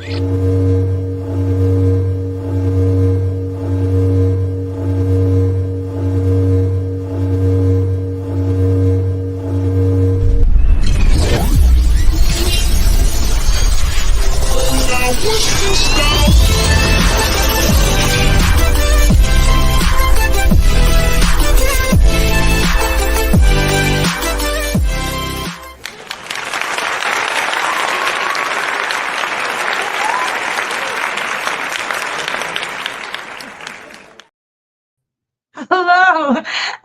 Hello,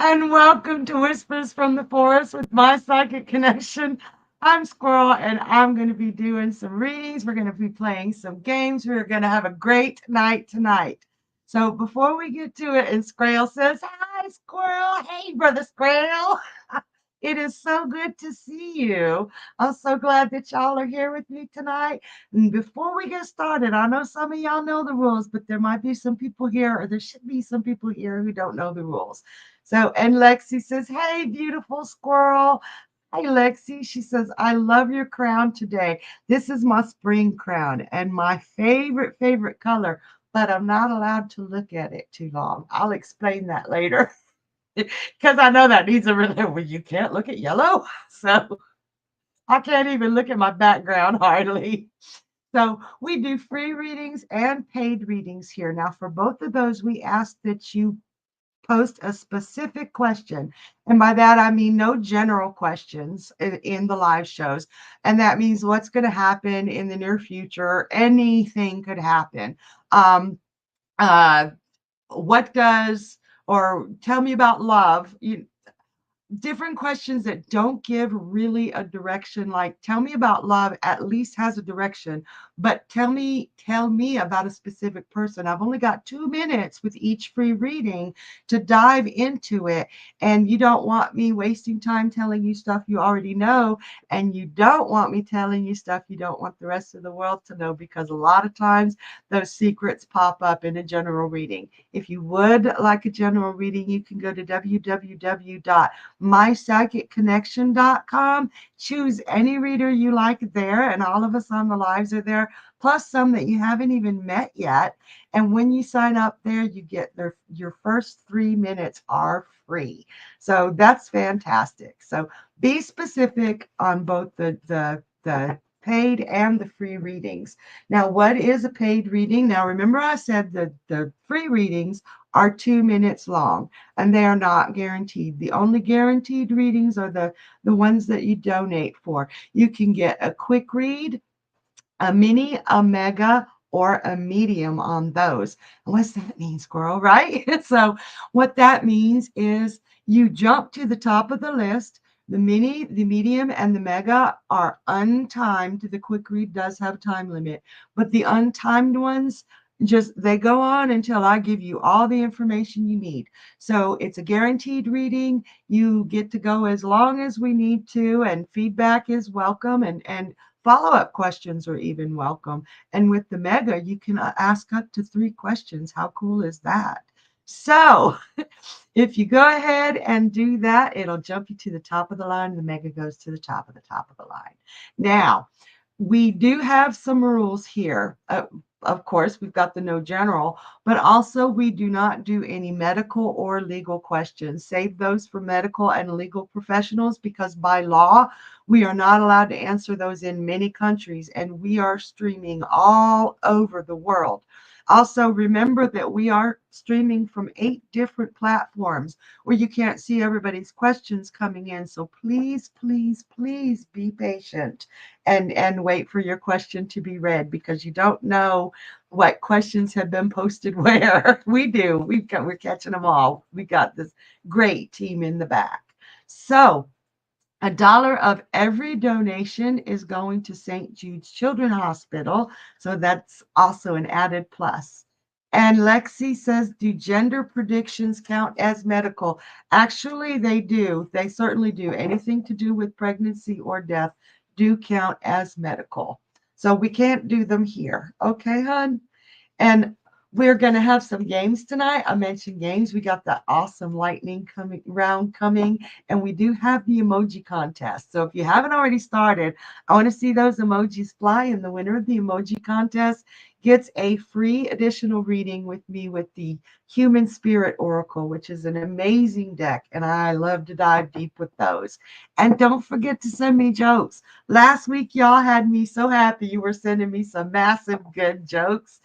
and welcome to Whispers from the Forest with my psychic connection. I'm Squirrel, and I'm going to be doing some readings. We're going to be playing some games. We're going to have a great night tonight. So before we get to it, and Squirrel says, "Hi, Squirrel. Hey, brother Squirrel." It is so good to see you. I'm so glad that y'all are here with me tonight. And before we get started, I know some of y'all know the rules, but there might be some people here, or there should be some people here who don't know the rules. So, and Lexi says, "Hey, beautiful squirrel." Hi, Lexi. She says, "I love your crown today. This is my spring crown and my favorite color, but I'm not allowed to look at it too long. I'll explain that later." Because I know that needs a really, well, you can't look at yellow. So I can't even look at my background hardly. So we do free readings and paid readings here. Now, for both of those, we ask that you post a specific question. And by that, I mean no general questions in the live shows. And that means what's going to happen in the near future. Anything could happen. Uh, what does, or tell me about love. Different questions that don't give really a direction, like tell me about love at least has a direction, but tell me about a specific person. I've only got 2 minutes with each free reading to dive into it, and you don't want me wasting time telling you stuff you already know, and you don't want me telling you stuff you don't want the rest of the world to know, because a lot of times those secrets pop up in a general reading. If you would like a general reading, you can go to mypsychicconnection.com. Choose any reader you like there, and all of us on the lives are there, plus some that you haven't even met yet. And when you sign up there, you get your first 3 minutes are free. So that's fantastic. So be specific on both the paid and the free readings. Now, what is a paid reading? Now, remember I said that the free readings are 2 minutes long, and they are not guaranteed. The only guaranteed readings are the ones that you donate for. You can get a quick read, a mini, a mega, or a medium on those. What's that mean, Squirrel, right? So what that means is you jump to the top of the list. The mini, the medium, and the mega are untimed. The quick read does have time limit, but the untimed ones, just they go on until I give you all the information you need. So it's a guaranteed reading. You get to go as long as we need to, and feedback is welcome, and follow-up questions are even welcome. And with the mega, you can ask up to 3 questions. How cool is that? So if you go ahead and do that, it'll jump you to the top of the line. The mega goes to the top of the line. Now, we do have some rules here. Of course, we've got the no general, but also we do not do any medical or legal questions. Save those for medical and legal professionals, because by law, we are not allowed to answer those in many countries, and we are streaming all over the world. Also, remember that we are streaming from 8 different platforms where you can't see everybody's questions coming in. So please, please, please be patient and wait for your question to be read, because you don't know what questions have been posted where. We do. We're catching them all. We got this great team in the back. So $1 of every donation is going to St. Jude's Children's Hospital. So that's also an added plus. And Lexi says, do gender predictions count as medical? Actually, they do. They certainly do. Anything to do with pregnancy or death do count as medical. So we can't do them here. Okay, hon? And We're going to have some games tonight. I mentioned games. We got the awesome lightning coming round coming, and we do have the emoji contest. So if you haven't already started, I want to see those emojis fly, and the winner of the emoji contest gets a free additional reading with me with the Human Spirit Oracle, which is an amazing deck, and I love to dive deep with those. And don't forget to send me jokes. Last week, y'all had me so happy you were sending me some massive good jokes.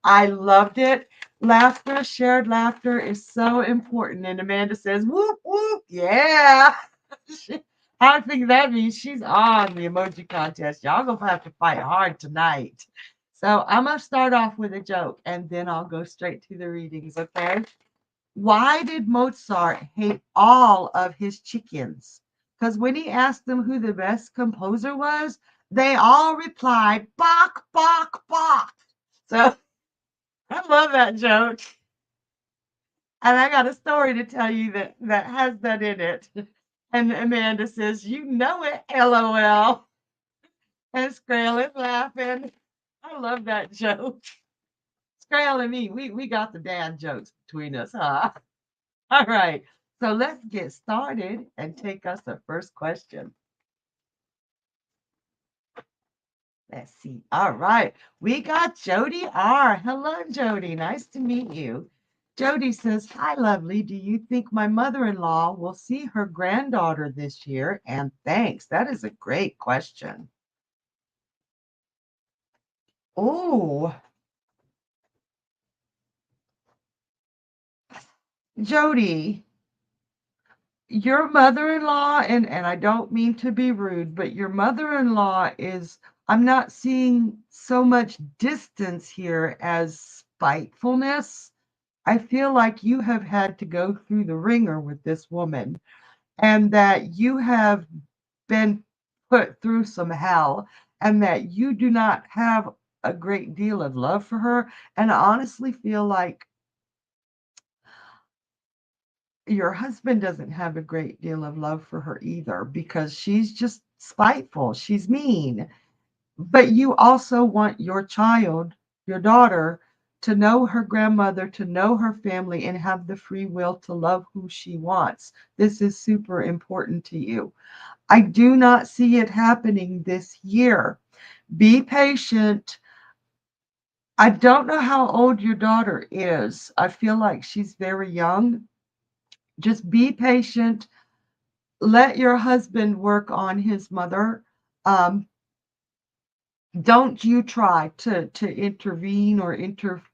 I loved it. Laughter, shared laughter is so important. And Amanda says, whoop, whoop, yeah. I think that means she's on the emoji contest. Y'all gonna have to fight hard tonight. So I'm gonna start off with a joke and then I'll go straight to the readings, okay? Why did Mozart hate all of his chickens? Because when he asked them who the best composer was, they all replied, Bach, Bach, Bach. So I love that joke. And I got a story to tell you that has that in it. And Amanda says, you know it, LOL. And Skwirl is laughing. I love that joke. Skwirl and me, we got the dad jokes between us, huh? All right. So let's get started and take us the first question. Let's see. All right. We got Jody R. Hello, Jody. Nice to meet you. Jody says, hi, lovely. Do you think my mother-in-law will see her granddaughter this year? And thanks. That is a great question. Oh, Jody, your mother-in-law, and I don't mean to be rude, but your mother-in-law is, I'm not seeing so much distance here as spitefulness. I feel like you have had to go through the ringer with this woman and that you have been put through some hell and that you do not have a great deal of love for her. And I honestly feel like your husband doesn't have a great deal of love for her either because she's just spiteful. She's mean. But you also want your child, your daughter, to know her grandmother, to know her family, and have the free will to love who she wants. This is super important to you. I do not see it happening this year. Be patient. I don't know how old your daughter is. I feel like she's very young. Just be patient. Let your husband work on his mother. Um, don't you try to intervene or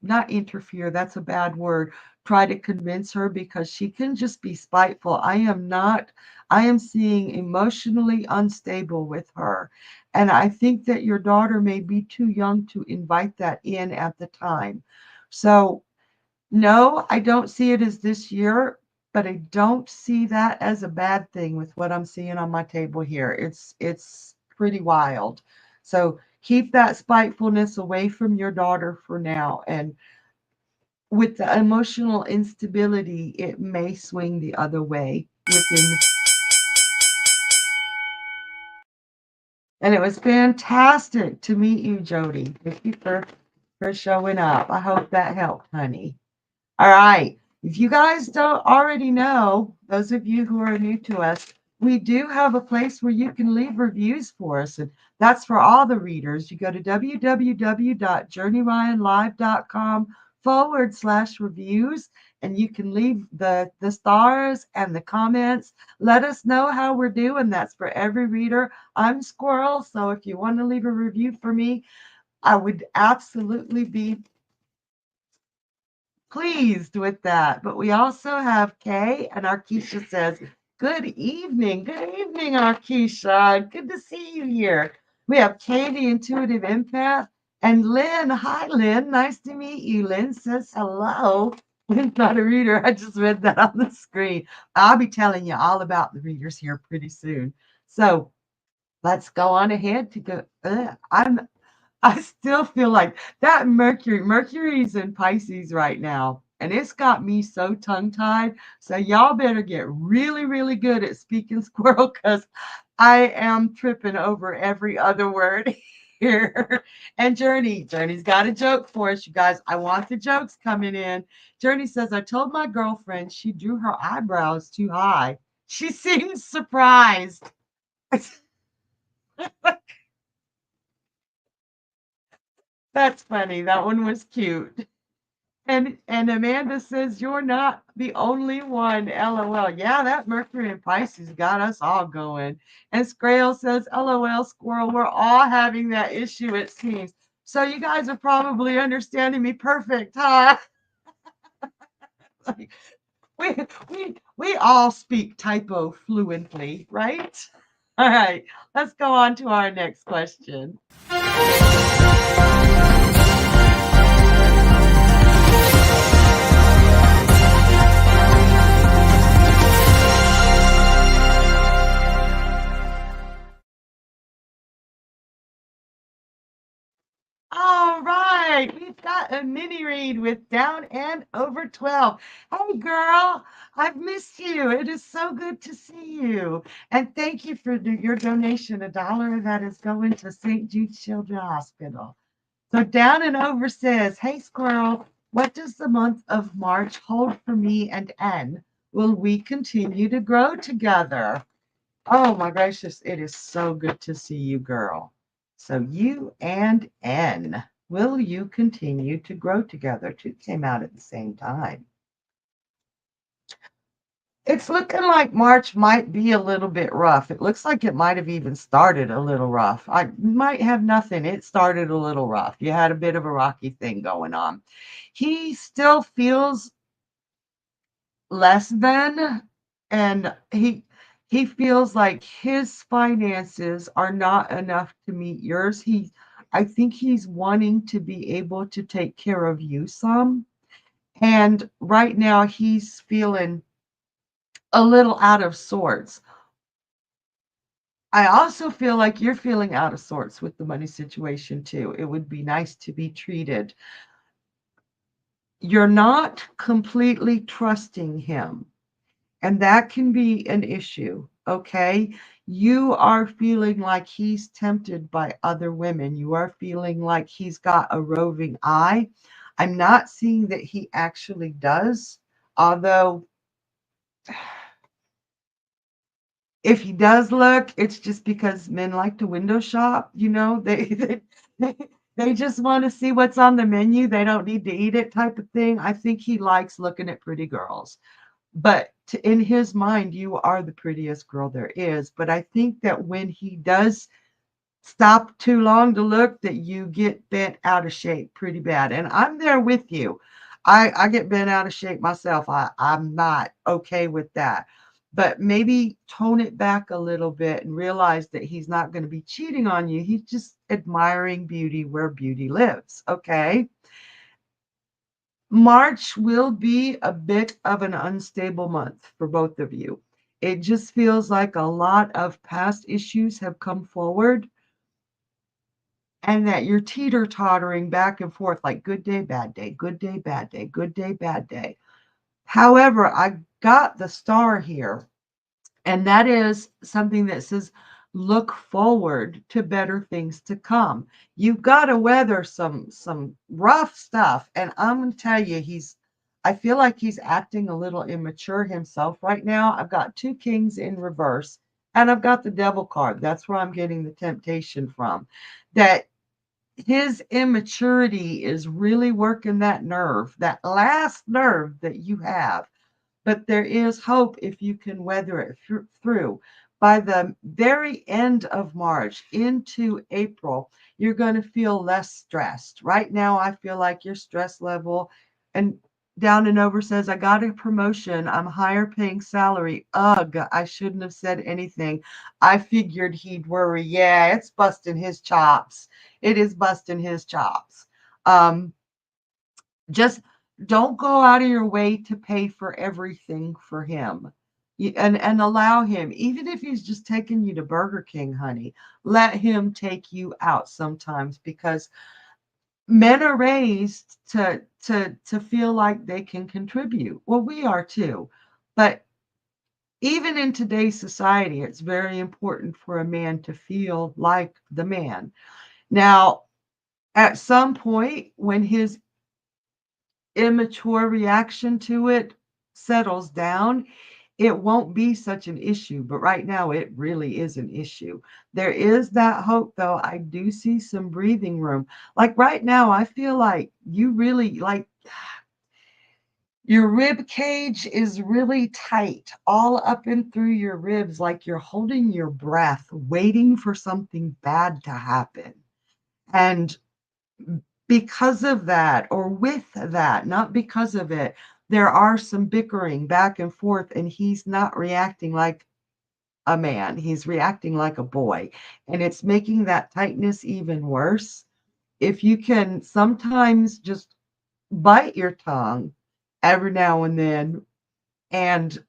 not interfere, that's a bad word, try to convince her because she can just be spiteful. I am seeing emotionally unstable with her, and I think that your daughter may be too young to invite that in at the time. So no, I don't see it as this year, but I don't see that as a bad thing with what I'm seeing on my table here. It's pretty wild. So keep that spitefulness away from your daughter for now. And with the emotional instability, it may swing the other way within. And it was fantastic to meet you, Jody. Thank you for showing up. I hope that helped, honey. All right. If you guys don't already know, those of you who are new to us, we do have a place where you can leave reviews for us. And that's for all the readers. You go to www.journeyryanlive.com/reviews and you can leave the stars and the comments. Let us know how we're doing. That's for every reader. I'm Skwirl. So if you want to leave a review for me, I would absolutely be pleased with that. But we also have Kay, and Arkisha says, good evening. Good evening, Arkisha. Good to see you here. We have Kay, the intuitive empath, and Lynn. Hi, Lynn. Nice to meet you. Lynn says hello. Lynn's not a reader. I just read that on the screen. I'll be telling you all about the readers here pretty soon. So let's go on ahead to go. I still feel like that Mercury's in Pisces right now, and it's got me so tongue-tied. So y'all better get really, really good at speaking Skwirl because I am tripping over every other word. here. And Journey's got a joke for us, you guys. I want the jokes coming in. Journey says, I told my girlfriend she drew her eyebrows too high. She seems surprised. That's funny. That one was cute. And Amanda says, you're not the only one. LOL. Yeah, that Mercury in Pisces got us all going. And Skwirl says, LOL, Squirrel. We're all having that issue, it seems. So you guys are probably understanding me perfect, huh? Like, we all speak typo fluently, right? All right, let's go on to our next question. All right, we've got a mini read with Down and Over 12. Hey, girl, I've missed you. It is so good to see you. And thank you for your donation, $1 that is going to St. Jude's Children's Hospital. So Down and Over says, hey, Squirrel, what does the month of March hold for me and N? Will we continue to grow together? Oh my gracious, it is so good to see you, girl. So you and N, will you continue to grow together? Two came out at the same time. It's looking like March might be a little bit rough. It looks like it might have even started a little rough. I might have nothing. It started a little rough. You had a bit of a rocky thing going on. He still feels less than, and he feels like his finances are not enough to meet yours. I think he's wanting to be able to take care of you some, and right now he's feeling a little out of sorts. I also feel like you're feeling out of sorts with the money situation too. It would be nice to be treated. You're not completely trusting him. And that can be an issue, okay? You are feeling like he's tempted by other women. You are feeling like he's got a roving eye. I'm not seeing that he actually does, although if he does look, it's just because men like to window shop, they just want to see what's on the menu. They don't need to eat it type of thing. I think he likes looking at pretty girls. But in his mind, you are the prettiest girl there is. But I think that when he does stop too long to look, that you get bent out of shape pretty bad. And I'm there with you. I get bent out of shape myself. I'm not okay with that. But maybe tone it back a little bit and realize that he's not going to be cheating on you. He's just admiring beauty where beauty lives. Okay. March will be a bit of an unstable month for both of you. It just feels like a lot of past issues have come forward and that you're teeter-tottering back and forth like good day, bad day, good day, bad day, good day, bad day. However, I got the star here, and that is something that says look forward to better things to come. You've got to weather some rough stuff, and I'm going to tell you, I feel like he's acting a little immature himself right now. I've got two kings in reverse, and I've got the devil card. That's where I'm getting the temptation from. That his immaturity is really working that nerve, that last nerve that you have. But there is hope if you can weather it through. By the very end of March into April, you're going to feel less stressed. Right now, I feel like your stress level, and Down and Over says, I got a promotion. I'm higher paying salary. Ugh, I shouldn't have said anything. I figured he'd worry. Yeah, it's busting his chops. It is busting his chops. Just don't go out of your way to pay for everything for him. And allow him, even if he's just taking you to Burger King, honey, let him take you out sometimes, because men are raised to feel like they can contribute. Well, we are too. But even in today's society, it's very important for a man to feel like the man. Now, at some point, when his immature reaction to it settles down, it won't be such an issue. But right now, it really is an issue. There is that hope, though. I do see some breathing room. Like right now, I feel like you really like your rib cage is really tight, all up and through your ribs, like you're holding your breath, waiting for something bad to happen. And because of that, or with that, not because of it, there are some bickering back and forth, and he's not reacting like a man. He's reacting like a boy. And it's making that tightness even worse. If you can sometimes just bite your tongue every now and then and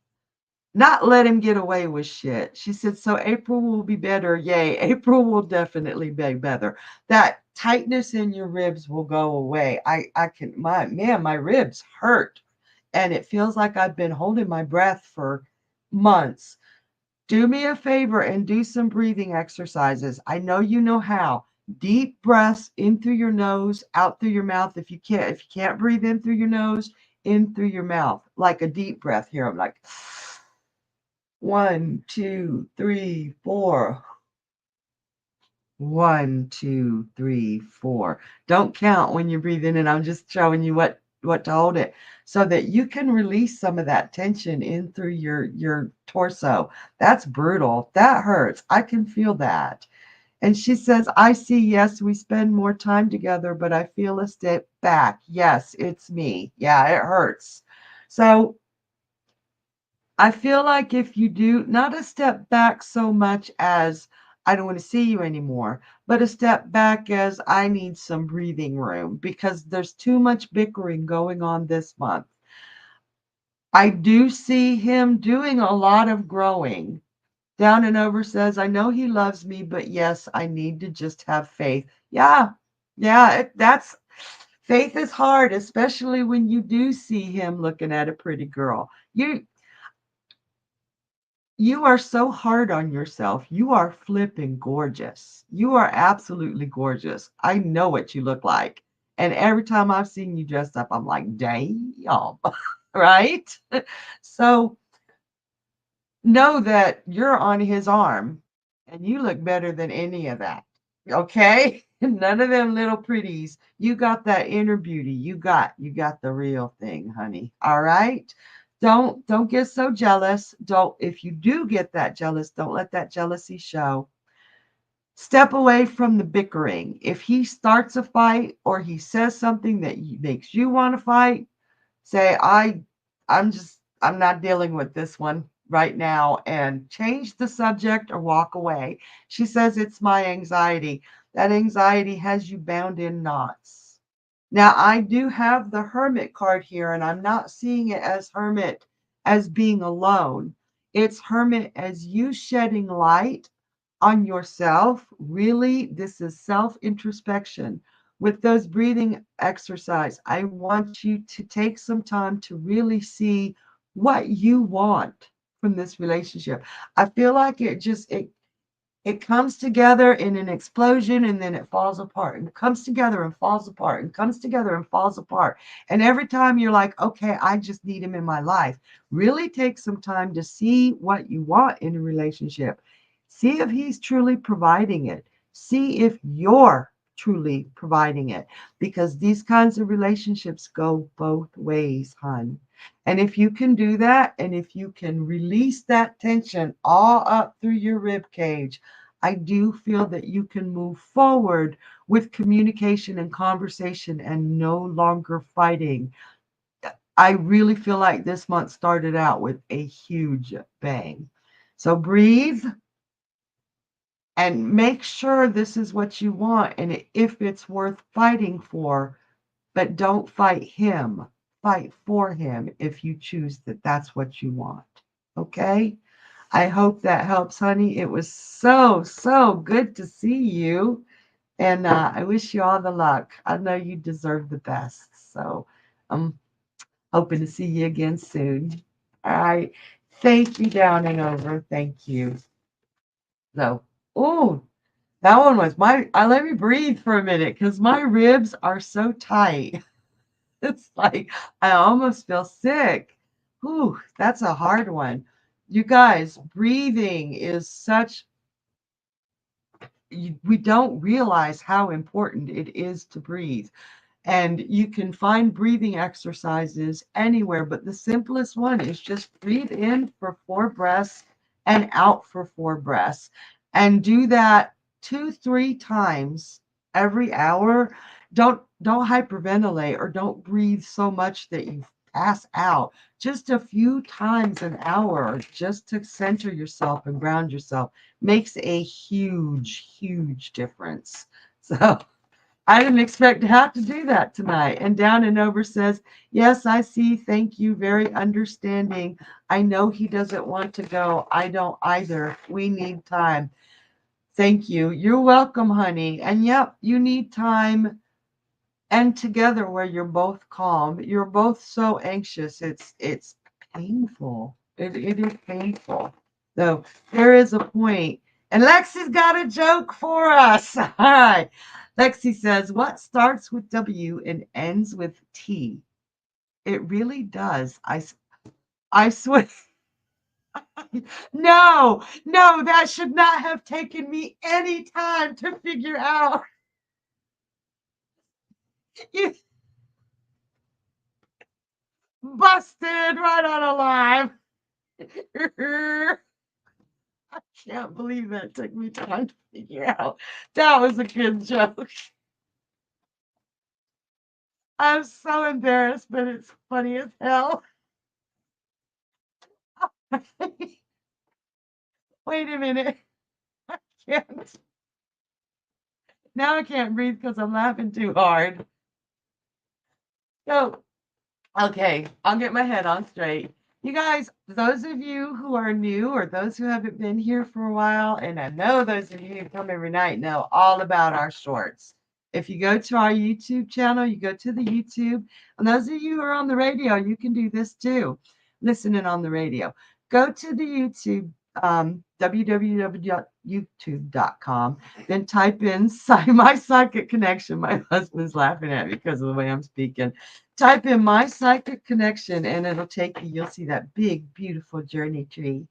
not let him get away with shit. She said, so April will be better. Yay. April will definitely be better. That tightness in your ribs will go away. I can, my ribs hurt. And it feels like I've been holding my breath for months. Do me a favor and do some breathing exercises. I know you know how. Deep breaths in through your nose, out through your mouth. If you can't breathe in through your nose, in through your mouth, like a deep breath here. I'm like, 1, 2, 3, 4. 1, 2, 3, 4. Don't count when you breathe in, and I'm just showing you what to hold it so that you can release some of that tension in through your torso. That's brutal. That hurts. I can feel that. And she says, I see, yes, we spend more time together, but I feel a step back. Yes, it's me. Yeah, it hurts. So I feel like if you do not a step back so much as I don't want to see you anymore, but a step back as I need some breathing room because there's too much bickering going on this month. I do see him doing a lot of growing. Down and Over says, I know he loves me, but yes, I need to just have faith. Yeah, yeah, that's faith is hard, especially when you do see him looking at a pretty girl. You are so hard on yourself. You are flipping gorgeous. You are absolutely gorgeous. I know what you look like. And every time I've seen you dressed up, I'm like, damn, right? So know that you're on his arm and you look better than any of that. Okay? None of them little pretties. You got that inner beauty. You got the real thing, honey. All right? Don't get so jealous. Don't If you do get that jealous, don't let that jealousy show. Step away from the bickering. If he starts a fight or he says something that makes you want to fight, say I'm not dealing with this one right now, and change the subject or walk away. She says it's my anxiety. That anxiety has you bound in knots. Now I do have the Hermit card here, and I'm not seeing it as Hermit as being alone. It's Hermit as you shedding light on yourself. Really, this is self introspection. With those breathing exercise, I want you to take some time to really see what you want from this relationship. I feel like it comes together in an explosion and then it falls apart and comes together and falls apart and comes together and falls apart. And every time you're like, okay, I just need him in my life. Really take some time to see what you want in a relationship. See if he's truly providing it. See if you're truly providing it, because these kinds of relationships go both ways, hon. And if you can do that, and if you can release that tension all up through your rib cage, I do feel that you can move forward with communication and conversation and no longer fighting. I really feel like this month started out with a huge bang. So breathe and make sure this is what you want and if it's worth fighting for, but don't fight him. Fight for him if you choose that that's what you want. Okay? I hope that helps, honey. It was so, so good to see you. And I wish you all the luck. I know you deserve the best. So I'm hoping to see you again soon. All right. Thank you, Down and Over. Thank you. So, oh, That one was I let me breathe for a minute because my ribs are so tight. It's like I almost feel sick. Whew, that's a hard one. You guys, breathing is such, we don't realize how important it is to breathe. And you can find breathing exercises anywhere, but the simplest one is just breathe in for 4 breaths and out for 4 breaths. And do that 2, 3 times every hour. Don't hyperventilate or don't breathe so much that you pass out. Just a few times an hour, just to center yourself and ground yourself, makes a huge, huge difference. So I didn't expect to have to do that tonight. And Down and Over says, yes, I see. Thank you. Very understanding. I know he doesn't want to go. I don't either. We need time. Thank you. You're welcome, honey. And yep, you need time and together where you're both calm. You're both so anxious. It's painful. It is painful. So there is a point. And Lexi's got a joke for us. All right. Lexi says, what starts with W and ends with T? It really does. I swear. No, no, that should not have taken me any time to figure out. You busted right on alive. I can't believe that took me time to figure out. That was a good joke. I'm so embarrassed, but it's funny as hell. Wait a minute. I can't. Now I can't breathe because I'm laughing too hard. So, okay, I'll get my head on straight. You guys, those of you who are new or those who haven't been here for a while, and I know those of you who come every night know all about our shorts. If you go to our YouTube channel, you go to the YouTube, and those of you who are on the radio, you can do this too, listening on the radio. Go to the YouTube, www.youtube.com, then type in My Psychic Connection. My husband's laughing at me because of the way I'm speaking. Type in My Psychic Connection and it'll take you. You'll see that big, beautiful journey tree.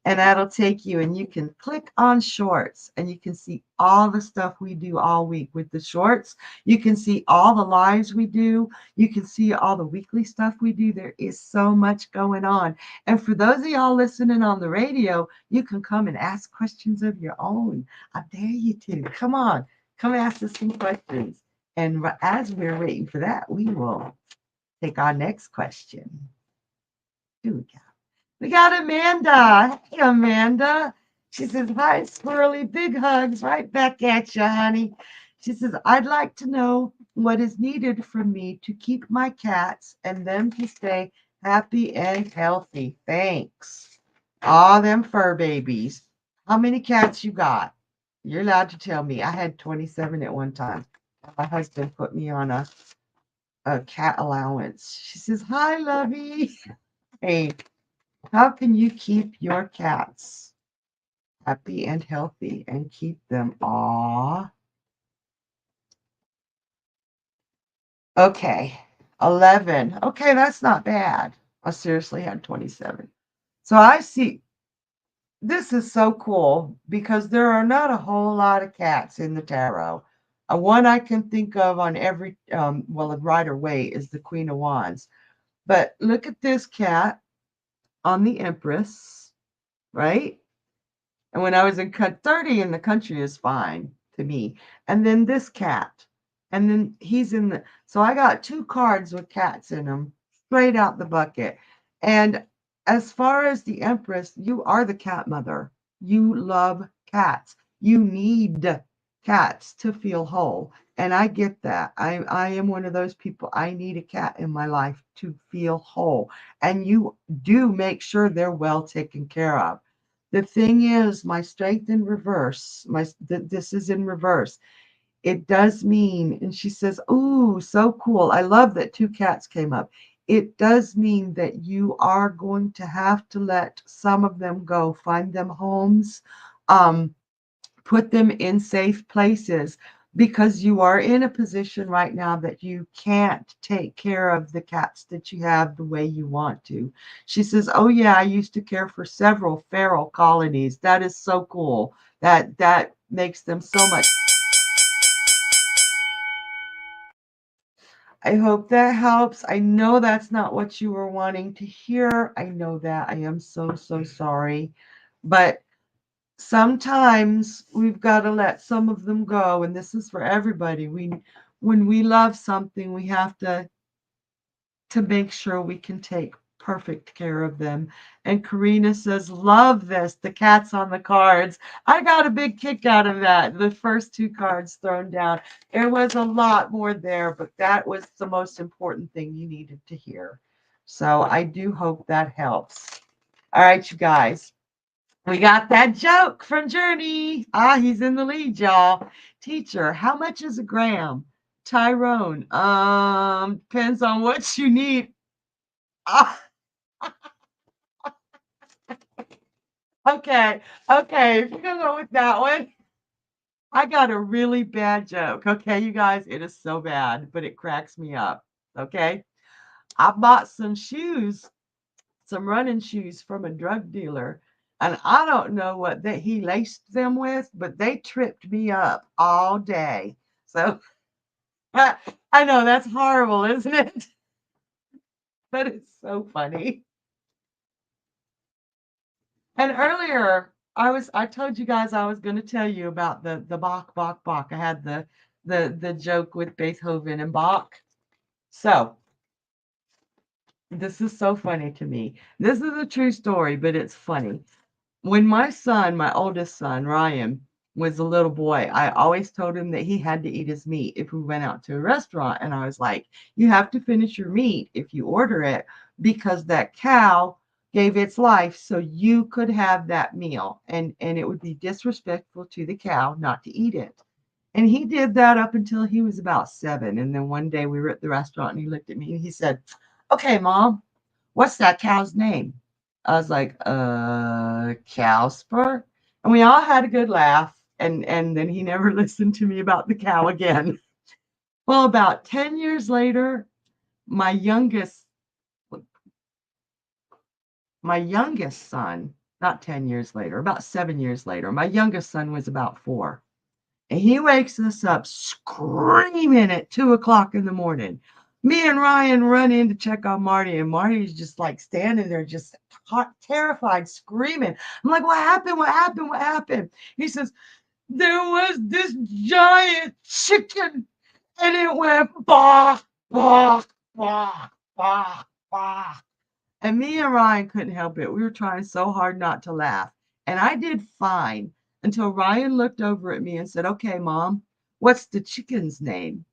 And that'll take you, and you can click on shorts and you can see all the stuff we do all week with the shorts. You can see all the lives we do. You can see all the weekly stuff we do. There is so much going on. And for those of y'all listening on the radio, you can come and ask questions of your own. I dare you to. Come on, come ask us some questions. And as we're waiting for that, we will take our next question. Here we go. We got Amanda. Hey, Amanda. She says, hi, Squirrely. Big hugs right back at you, honey. She says, I'd like to know what is needed from me to keep my cats and them to stay happy and healthy. Thanks. All them fur babies. How many cats you got? You're allowed to tell me. I had 27 at one time. My husband put me on a cat allowance. She says, hi, lovey. Hey, how can you keep your cats happy and healthy and keep them? Aw. Okay. 11. Okay, that's not bad. I seriously had 27. So I see this is so cool because there are not a whole lot of cats in the tarot. One I can think of on every, well, Rider Waite is the Queen of Wands. But look at this cat on the Empress, right? And when I was in 30 in the country is fine to me. And then this cat. And then he's in the, so I got 2 cards with cats in them straight out the bucket. And as far as the Empress, you are the cat mother. You love cats. You need cats to feel whole. And I get that. I am one of those people. I need a cat in my life to feel whole. And you do make sure they're well taken care of. The thing is, my strength in reverse, this is in reverse. It does mean, and she says, ooh, so cool. I love that 2 cats came up. It does mean that you are going to have to let some of them go, find them homes. Um, Put them in safe places because you are in a position right now that you can't take care of the cats that you have the way you want to. She says, "Oh yeah, I used to care for several feral colonies. That is so cool. That makes them so much." I hope that helps. I know that's not what you were wanting to hear. I know that. I am so, so sorry. But sometimes we've got to let some of them go, and this is for everybody. When we love something, we have to make sure we can take perfect care of them. And Karina says, "Love this, the cats on the cards." I got a big kick out of that. The first two cards thrown down. There was a lot more there, but that was the most important thing you needed to hear. So I do hope that helps. All right, you guys. We got that joke from Journey. Ah, he's in the lead, y'all. Teacher, how much is a gram? Tyrone, depends on what you need. Ah, okay, okay. If you're gonna go with that one, I got a really bad joke. Okay, you guys, it is so bad, but it cracks me up. Okay, I bought some shoes, some running shoes from a drug dealer, and I don't know what that he laced them with, but they tripped me up all day. So I know that's horrible, isn't it? But it's so funny. And earlier, I told you guys I was going to tell you about the Bach Bach Bach. I had the joke with Beethoven and Bach. So this is so funny to me. This is a true story, but it's funny. When my son, my oldest son, Ryan, was a little boy, I always told him that he had to eat his meat if we went out to a restaurant. And I was like, you have to finish your meat if you order it because that cow gave its life so you could have that meal. And it would be disrespectful to the cow not to eat it. And he did that up until he was about 7. And then one day we were at the restaurant and he looked at me and he said, "Okay, Mom, what's that cow's name?" I was like, Cowspur. And we all had a good laugh. And then he never listened to me about the cow again. Well, about 10 years later, my youngest, my youngest son, not 10 years later, about 7 years later, my youngest son was about 4. And he wakes us up screaming at 2 o'clock in the morning. Me and Ryan run in to check on Marty, and Marty's just like standing there, just terrified, screaming. I'm like, "What happened? What happened? What happened?" He says, "There was this giant chicken, and it went bah, bah, bah, bah, bah." And me and Ryan couldn't help it. We were trying so hard not to laugh. And I did fine until Ryan looked over at me and said, "Okay, Mom, what's the chicken's name?"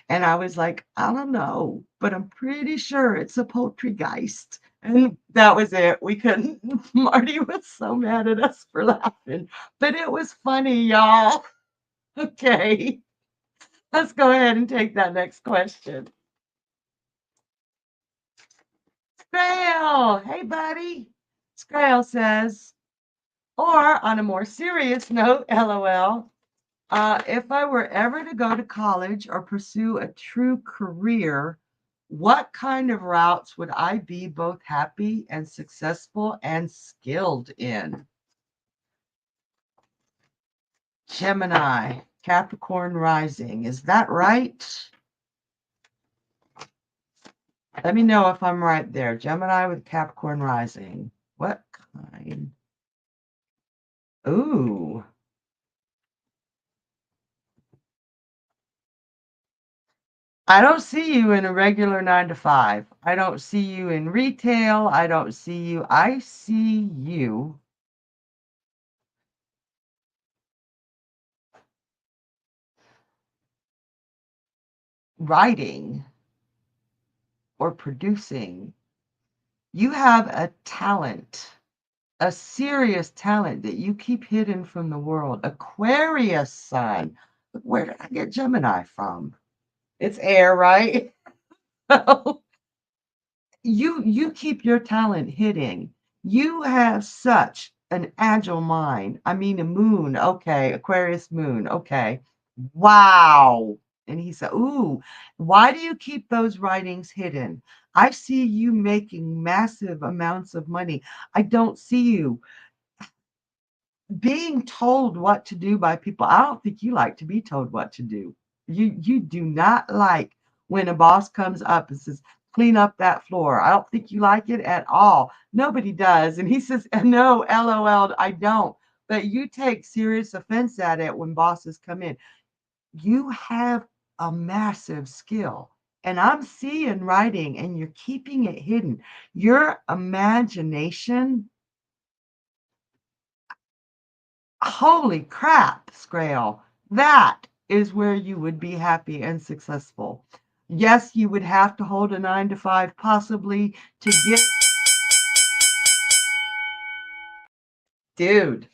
And I was like, "I don't know, but I'm pretty sure it's a poultrygeist." And that was it. We couldn't. Marty was so mad at us for laughing, but it was funny, y'all. Okay, let's go ahead and take that next question. Scrail, hey, buddy. Scrail says, or on a more serious note, LOL, if I were ever to go to college or pursue a true career, what kind of routes would I be both happy and successful and skilled in? Gemini, Capricorn rising. Is that right? Let me know if I'm right there. Gemini with Capricorn rising. What kind? Ooh. I don't see you in a regular 9 to 5. I don't see you in retail. I don't see you. I see you writing or producing. You have a talent, a serious talent that you keep hidden from the world. Aquarius sun. Where did I get Gemini from? It's air, right? You keep your talent hidden. You have such an agile mind. I mean, a moon. Okay. Aquarius moon. Okay. Wow. And he said, ooh, why do you keep those writings hidden? I see you making massive amounts of money. I don't see you being told what to do by people. I don't think you like to be told what to do. You do not like when a boss comes up and says, clean up that floor. I don't think you like it at all. Nobody does. And he says, no, LOL, I don't. But you take serious offense at it when bosses come in. You have a massive skill. And I'm seeing writing and you're keeping it hidden. Your imagination, holy crap, Skwirl, that is where you would be happy and successful. Yes, you would have to hold a 9 to 5 possibly to get, dude,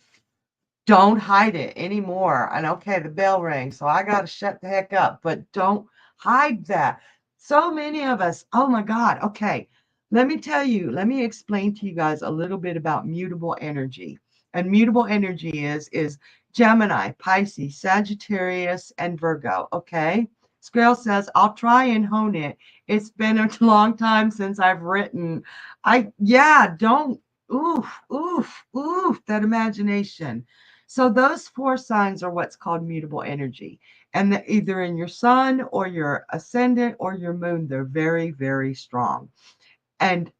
don't hide it anymore. And okay, the bell rang, so I got to shut the heck up, but don't hide that. So many of us, oh my God, okay. Let me tell you, let me explain to you guys a little bit about mutable energy. And mutable energy is Gemini, Pisces, Sagittarius, and Virgo. Okay. Squirrel says, I'll try and hone it. It's been a long time since I've written. Yeah, don't, oof, oof, oof, that imagination. So those 4 signs are what's called mutable energy. And either in your sun or your ascendant or your moon, they're very, very strong. And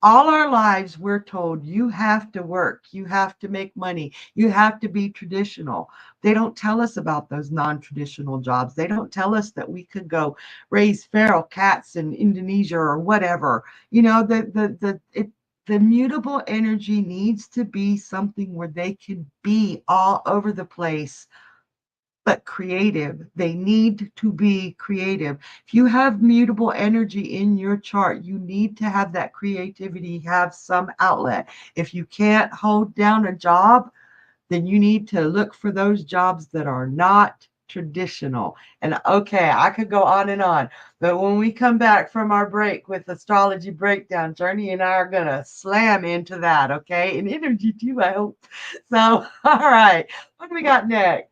all our lives, we're told you have to work, you have to make money, you have to be traditional. They don't tell us about those non traditional jobs. They don't tell us that we could go raise feral cats in Indonesia or whatever. You know, the mutable energy needs to be something where they can be all over the place but creative. They need to be creative. If you have mutable energy in your chart, you need to have that creativity, have some outlet. If you can't hold down a job, then you need to look for those jobs that are not traditional. And okay, I could go on, but when we come back from our break with astrology breakdown, Journey and I are going to slam into that, okay? And energy too, I hope. So, all right, what do we got next?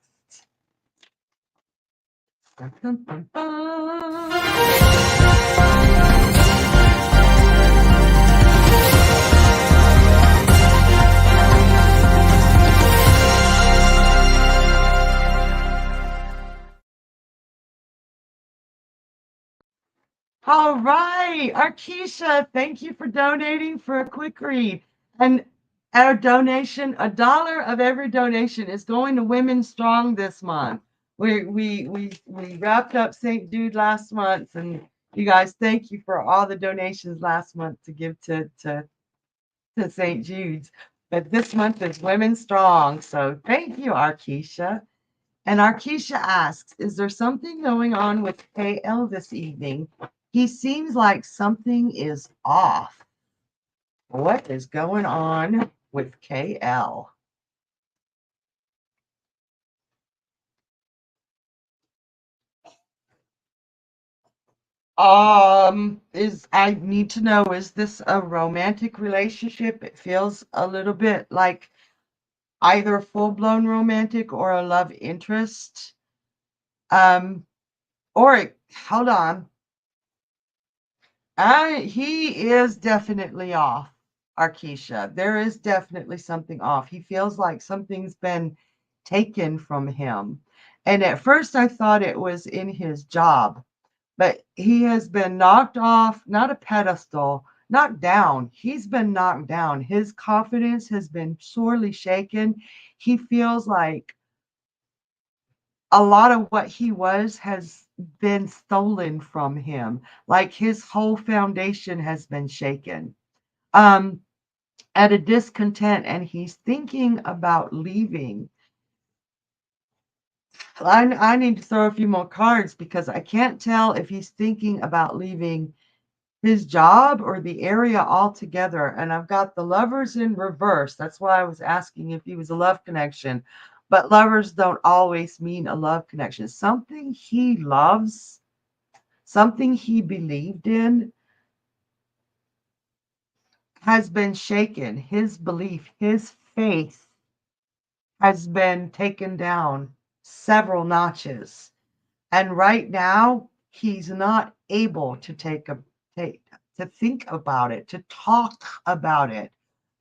Dun, dun, dun, dun. All right, Arkisha, thank you for donating for a quick read. And our donation, $1 of every donation is going to Women Strong this month. We wrapped up St. Jude last month, and you guys, thank you for all the donations last month to give to St. Jude's. But this month is Women Strong, so thank you, Arkisha. And Arkisha asks, is there something going on with KL this evening? He seems like something is off. What is going on with KL? Is I need to know, is this a romantic relationship? It feels a little bit like either full-blown romantic or a love interest. Um, hold on. He is definitely off, Arkisha. There is definitely something off. He feels like something's been taken from him. And at first I thought it was in his job, but he has been knocked off, not a pedestal, knocked down. He's been knocked down. His confidence has been sorely shaken. He feels like a lot of what he was has been stolen from him. Like his whole foundation has been shaken. Um, at a discontent, and he's thinking about leaving. I need to throw a few more cards because I can't tell if he's thinking about leaving his job or the area altogether. And I've got the lovers in reverse. That's why I was asking if he was a love connection. But lovers don't always mean a love connection. Something he loves, something he believed in, has been shaken. His belief, his faith has been taken down several notches. And right now, he's not able to take to think about it, to talk about it.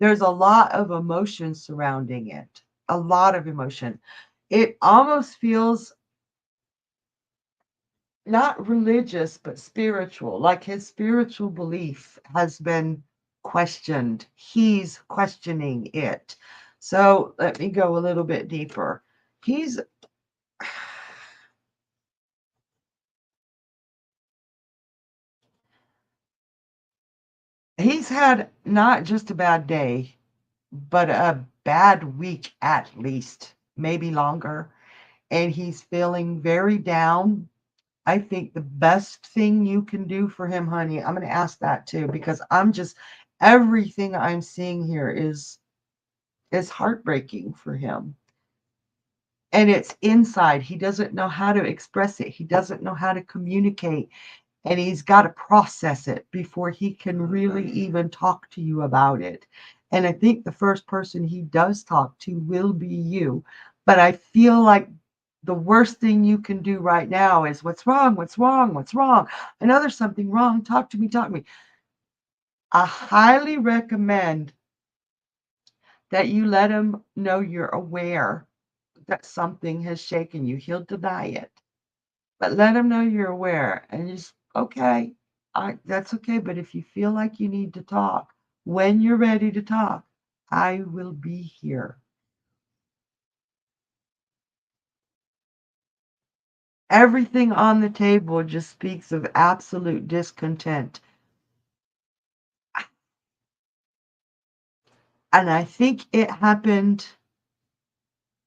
There's a lot of emotion surrounding it, a lot of emotion. It almost feels not religious, but spiritual, like his spiritual belief has been questioned. He's questioning it. So let me go a little bit deeper. He's he's had not just a bad day, but a bad week at least, maybe longer. And he's feeling very down. I think the best thing you can do for him, honey, I'm going to ask that too, because everything I'm seeing here is heartbreaking for him. And it's inside. He doesn't know how to express it. He doesn't know how to communicate. And he's got to process it before he can really even talk to you about it. And I think the first person he does talk to will be you. But I feel like the worst thing you can do right now is, what's wrong? What's wrong? What's wrong? I know there's something wrong. Talk to me. Talk to me. I highly recommend that you let him know you're aware that something has shaken you. He'll deny it, but let him know you're aware and just, okay, that's okay. But if you feel like you need to talk, when you're ready to talk, I will be here. Everything on the table just speaks of absolute discontent. And I think it happened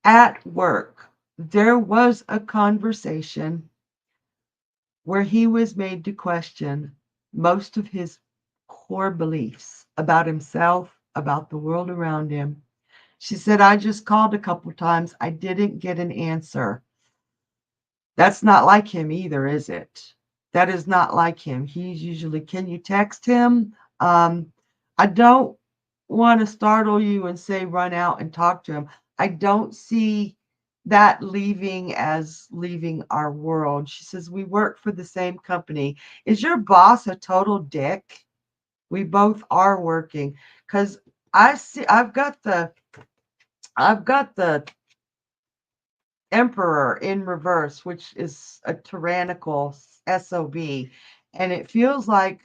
at work. There was a conversation where he was made to question most of his core beliefs about himself, about the world around him. She said, I just called a couple times. I didn't get an answer. That's not like him either, is it? That is not like him. He's usually, can you text him? I don't want to startle you and say run out and talk to him. I don't see that leaving as leaving our world. She says, we work for the same company. Is your boss a total dick? We both are working. Because I've got the Emperor in reverse, which is a tyrannical SOB. And it feels like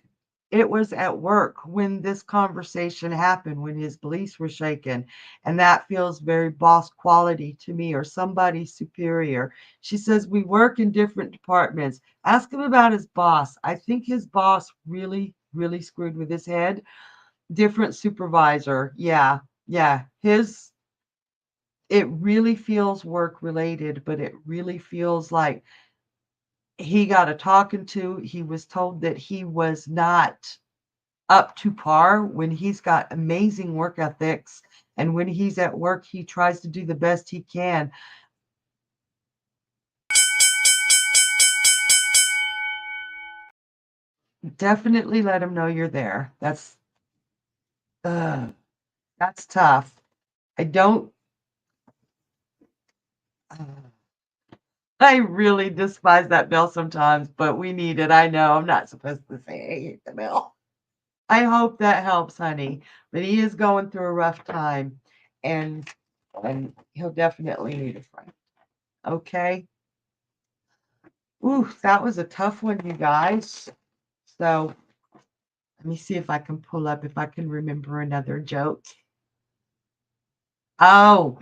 it was at work when this conversation happened, when his beliefs were shaken. And that feels very boss quality to me, or somebody superior. She says, we work in different departments. Ask him about his boss. I think his boss really, really screwed with his head. Different supervisor. Yeah. Yeah. It really feels work related, but it really feels like he got a talking to. He was told that he was not up to par when he's got amazing work ethics. And when he's at work, he tries to do the best he can. Definitely let him know you're there. Uh, that's tough. I don't. Uh, I really despise that bell sometimes, but we need it. I know I'm not supposed to say I hate the bell. I hope that helps, honey. But he is going through a rough time, and and he'll definitely need a friend. Okay. Ooh, that was a tough one, you guys. So let me see if I can pull up, if I can remember another joke. Oh,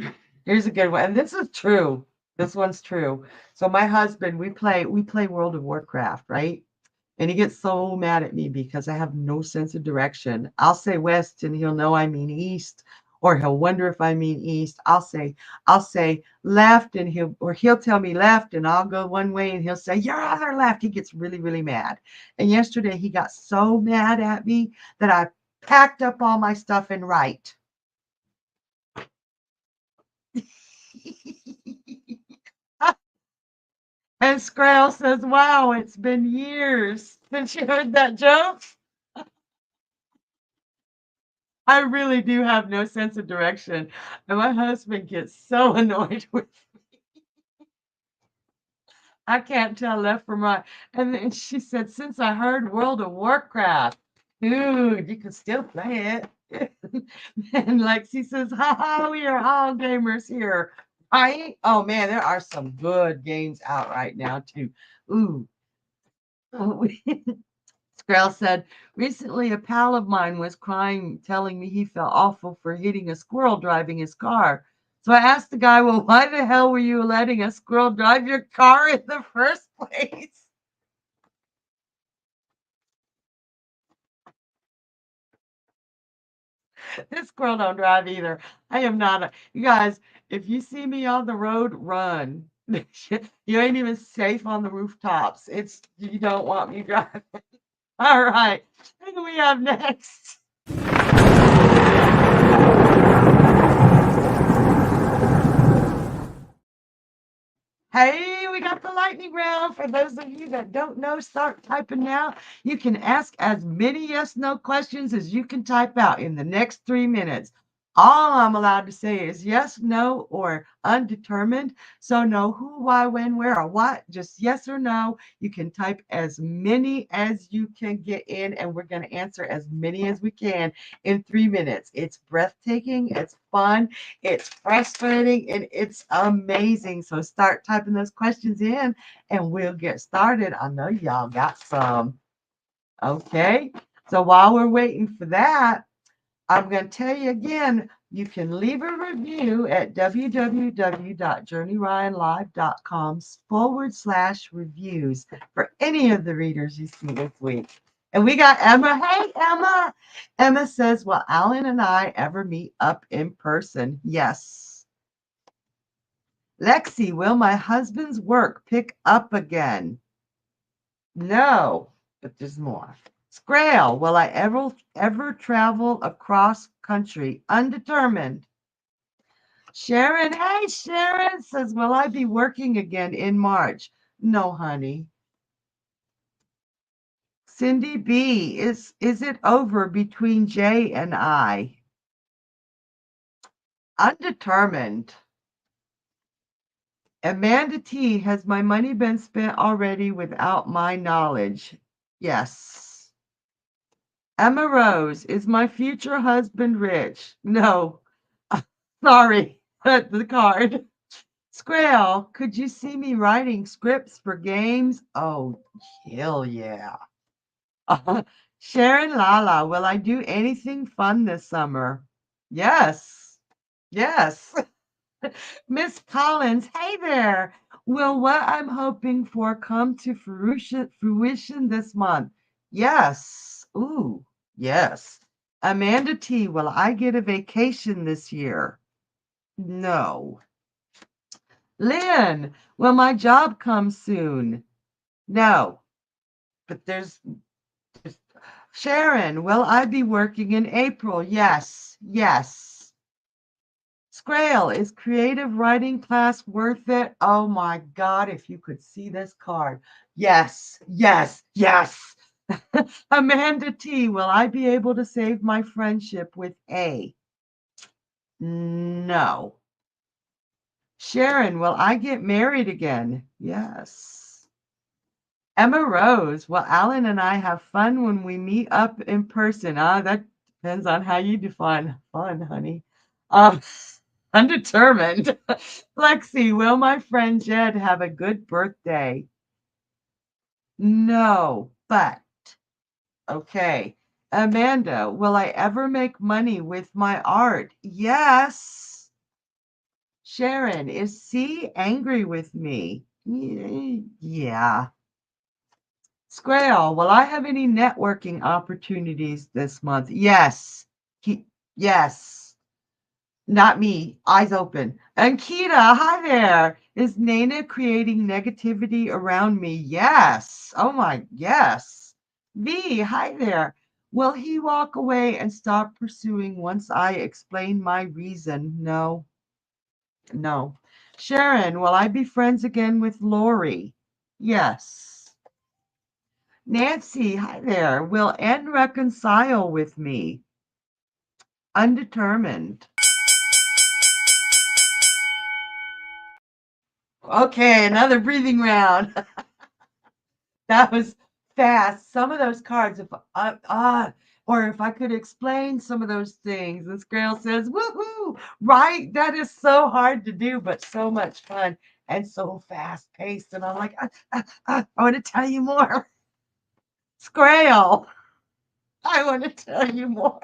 here's a good one. And this is true. This one's true. So my husband, we play World of Warcraft, right? And he gets so mad at me because I have no sense of direction. I'll say west and he'll know I mean east, or he'll wonder if I mean east. I'll say left and he'll tell me left and I'll go one way and he'll say, you're other left. He gets really, really mad. And yesterday he got so mad at me that I packed up all my stuff and right. And Skwirl says, wow, it's been years since you heard that joke. I really do have no sense of direction. And my husband gets so annoyed with I can't tell left from right. And then she said, since I heard World of Warcraft, dude, you can still play it. And Lexi says, ha ha, we are all gamers here. Right? Oh man, there are some good games out right now too. Ooh. Squirrel said, recently a pal of mine was crying, telling me he felt awful for hitting a squirrel driving his car. So I asked the guy, well, why the hell were you letting a squirrel drive your car in the first place? This squirrel don't drive either. I am not you guys, if you see me on the road, run. You ain't even safe on the rooftops. It's you don't want me driving. All right. Who do we have next? Hey, we got the lightning round. For those of you that don't know, start typing now. You can ask as many yes no questions as you can type out in the next 3 minutes. All I'm allowed to say is yes, no, or undetermined. So, no who, why, when, where, or what. Just yes or no. You can type as many as you can get in, and we're going to answer as many as we can in 3 minutes. It's breathtaking, it's fun, it's frustrating, and it's amazing. So start typing those questions in and we'll get started. I know y'all got some. Okay. So while we're waiting for that, I'm going to tell you again, you can leave a review at www.journeyryanlive.com/reviews for any of the readers you see this week. And we got Emma. Hey, Emma. Emma says, will Alan and I ever meet up in person? Yes. Lexi, will my husband's work pick up again? No, but there's more. Skwirl, will I ever travel across country? Undetermined. Sharon, hey Sharon says, will I be working again in March? No, honey. Cindy B, is it over between Jay and I? Undetermined. Amanda T, has my money been spent already without my knowledge? Yes. Emma Rose, is my future husband rich? No. Sorry, the card. Squirrel, could you see me writing scripts for games? Oh, hell yeah. Sharon Lala, will I do anything fun this summer? Yes. Yes. Miss Collins, hey there. Will what I'm hoping for come to fruition this month? Yes. Ooh, yes. Amanda T, will I get a vacation this year? No. Lynn, will my job come soon? No. But there's Sharon, will I be working in April? Yes. Yes. Skwirl, is creative writing class worth it? Oh my God, if you could see this card. Yes, yes, yes. Amanda T, will I be able to save my friendship with A? No. Sharon, will I get married again? Yes. Emma Rose, will Alan and I have fun when we meet up in person? That depends on how you define fun, honey. Um, Undetermined. Lexi, will my friend Jed have a good birthday? No, but okay. Amanda, will I ever make money with my art? Yes. Sharon, is C angry with me? Yeah. Squirrel, will I have any networking opportunities this month? Yes. Yes. Not me. Eyes open. And Kita, hi there. Is Nana creating negativity around me? Yes. Oh my, yes. V, hi there. Will he walk away and stop pursuing once I explain my reason? No. No. Sharon, will I be friends again with Lori? Yes. Nancy, hi there. Will N reconcile with me? Undetermined. Okay, another breathing round. That was fast. Some of those cards, if or if I could explain some of those things, this girl says, woohoo, right? That is so hard to do, but so much fun and so fast paced. And I'm like, I want to tell you more. Skwirl, I want to tell you more.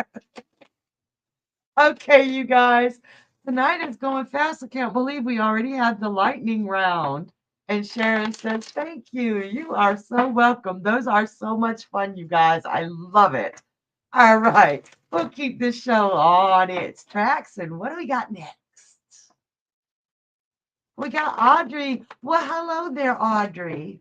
Okay, you guys, tonight is going fast. I can't believe we already had the lightning round. And Sharon says, thank you. You are so welcome. Those are so much fun, you guys. I love it. All right. We'll keep this show on its tracks. And what do we got next? We got Audrey. Well, hello there, Audrey.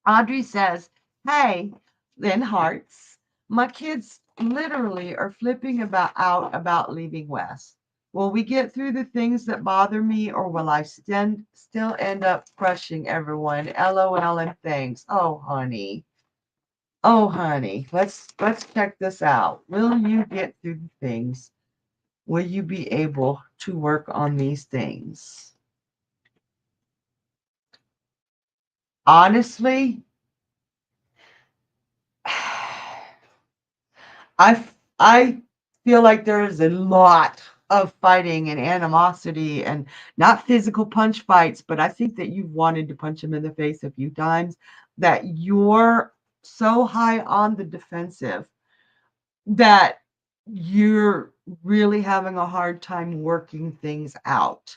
Audrey says, hey, then hearts. My kids literally are flipping out about leaving West. Will we get through the things that bother me, or will I still end up crushing everyone? LOL and thanks. Oh, honey. Oh, honey. Let's check this out. Will you get through the things? Will you be able to work on these things? Honestly, I feel like there is a lot of fighting and animosity, and not physical punch fights, but I think that you've wanted to punch him in the face a few times, that you're so high on the defensive that you're really having a hard time working things out,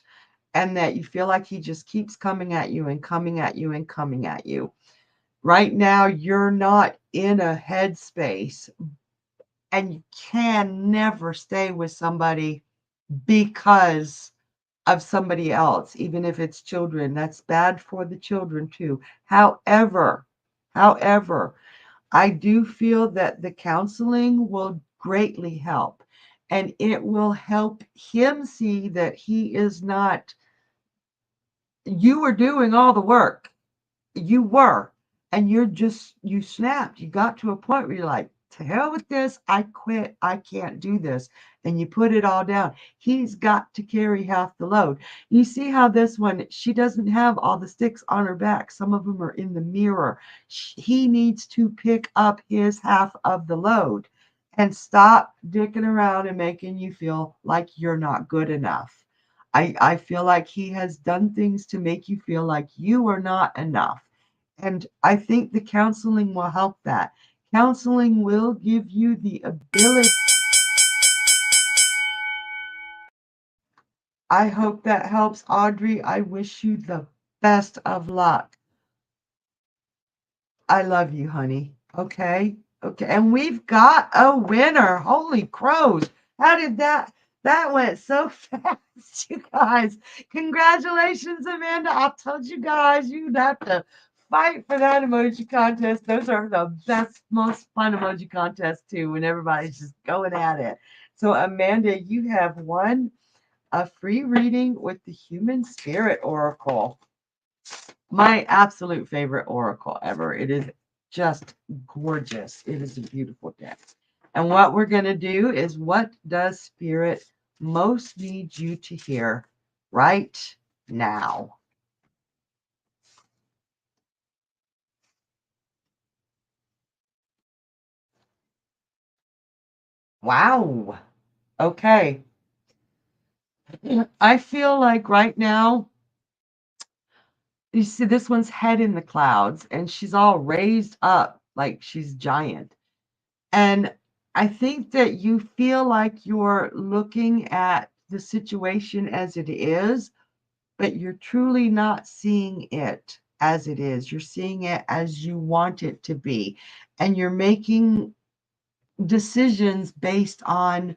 and that you feel like he just keeps coming at you and coming at you and coming at you. Right now, you're not in a headspace, and you can never stay with somebody because of somebody else, even if it's children. That's bad for the children too. However, I do feel that the counseling will greatly help, and it will help him see that he is not, you were doing all the work. You were, and you snapped. You got to a point where you're like, to hell with this, I quit, I can't do this, and you put it all down. He's got to carry half the load. You see how this one, she doesn't have all the sticks on her back, some of them are in the mirror. He needs to pick up his half of the load and stop dicking around and making you feel like you're not good enough. I feel like he has done things to make you feel like you are not enough. And I think the counseling will help that. Counseling will give you the ability. I hope that helps, Audrey. I wish you the best of luck. I love you, honey. Okay. Okay. And we've got a winner. Holy crows. How did that went so fast, you guys. Congratulations, Amanda. I told you guys you'd have to fight for that emoji contest. Those are the best, most fun emoji contests too, when everybody's just going at it. So, Amanda, you have won a free reading with the Human Spirit Oracle, my absolute favorite oracle ever. It is just gorgeous. It is a beautiful deck. And what we're going to do is, what does Spirit most need you to hear right now? Wow. Okay. I feel like right now, you see this one's head in the clouds, and she's all raised up like she's giant. And I think that you feel like you're looking at the situation as it is, but you're truly not seeing it as it is. You're seeing it as you want it to be. And you're making decisions based on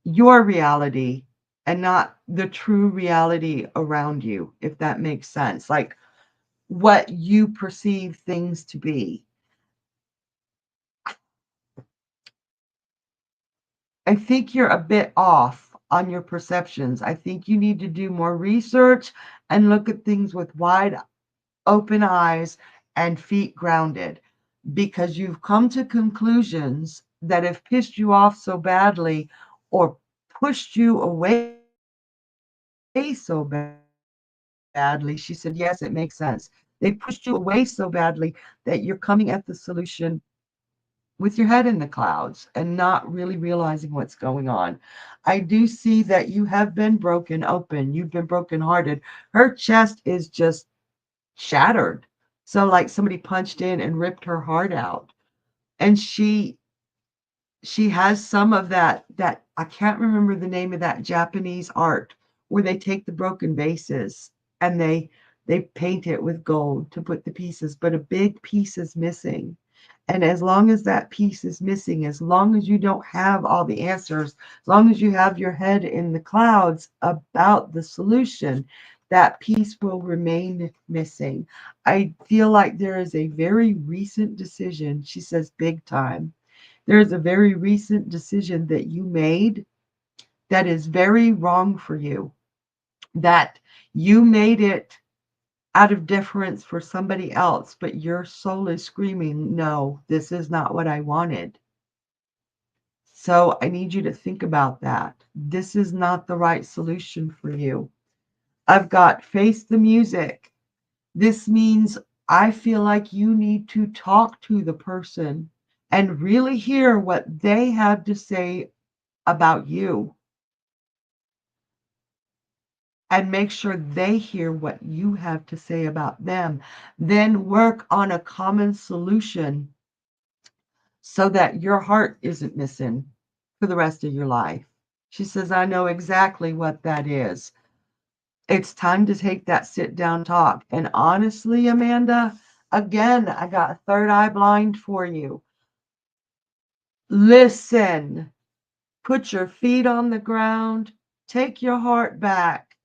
your reality and not the true reality around you, if that makes sense. Like what you perceive things to be. I think you're a bit off on your perceptions. I think you need to do more research and look at things with wide open eyes and feet grounded, because you've come to conclusions that have pissed you off so badly or pushed you away so badly. She said, yes, it makes sense. They pushed you away so badly that you're coming at the solution with your head in the clouds and not really realizing what's going on. I do see that you have been broken open. You've been brokenhearted. Her chest is just shattered. So like somebody punched in and ripped her heart out. And she has some of that I can't remember the name of that Japanese art where they take the broken vases and they paint it with gold to put the pieces, but a big piece is missing. And as long as that piece is missing, as long as you don't have all the answers, as long as you have your head in the clouds about the solution, that piece will remain missing. I feel like there is a very recent decision, she says, big time. There is a very recent decision that you made that is very wrong for you, that you made it out of deference for somebody else, but your soul is screaming, no, this is not what I wanted. So I need you to think about that. This is not the right solution for you. I've got face the music. This means I feel like you need to talk to the person and really hear what they have to say about you and make sure they hear what you have to say about them. Then work on a common solution so that your heart isn't missing for the rest of your life. She says, I know exactly what that is. It's time to take that sit down talk. And honestly, Amanda, again, I got a third eye blind for you. Listen, put your feet on the ground, take your heart back,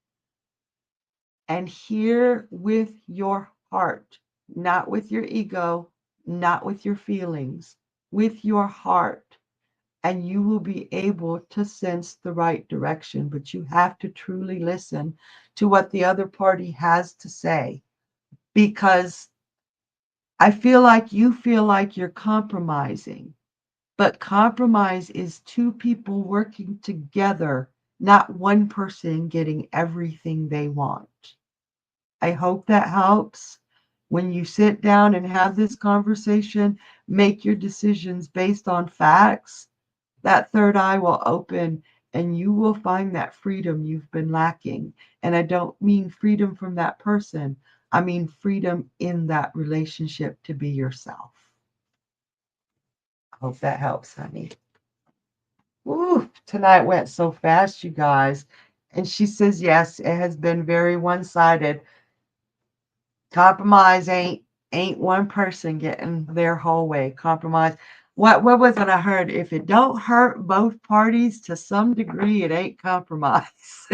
and hear with your heart, not with your ego, not with your feelings, with your heart. And you will be able to sense the right direction. But you have to truly listen to what the other party has to say, because I feel like you're compromising. But compromise is two people working together, not one person getting everything they want. I hope that helps. When you sit down and have this conversation, make your decisions based on facts. That third eye will open and you will find that freedom you've been lacking. And I don't mean freedom from that person, I mean freedom in that relationship to be yourself. Hope that helps, honey. Ooh, tonight went so fast, you guys. And she says, yes, it has been very one sided. Compromise ain't one person getting their whole way. Compromise. What was it I heard? If it don't hurt both parties to some degree, it ain't compromise.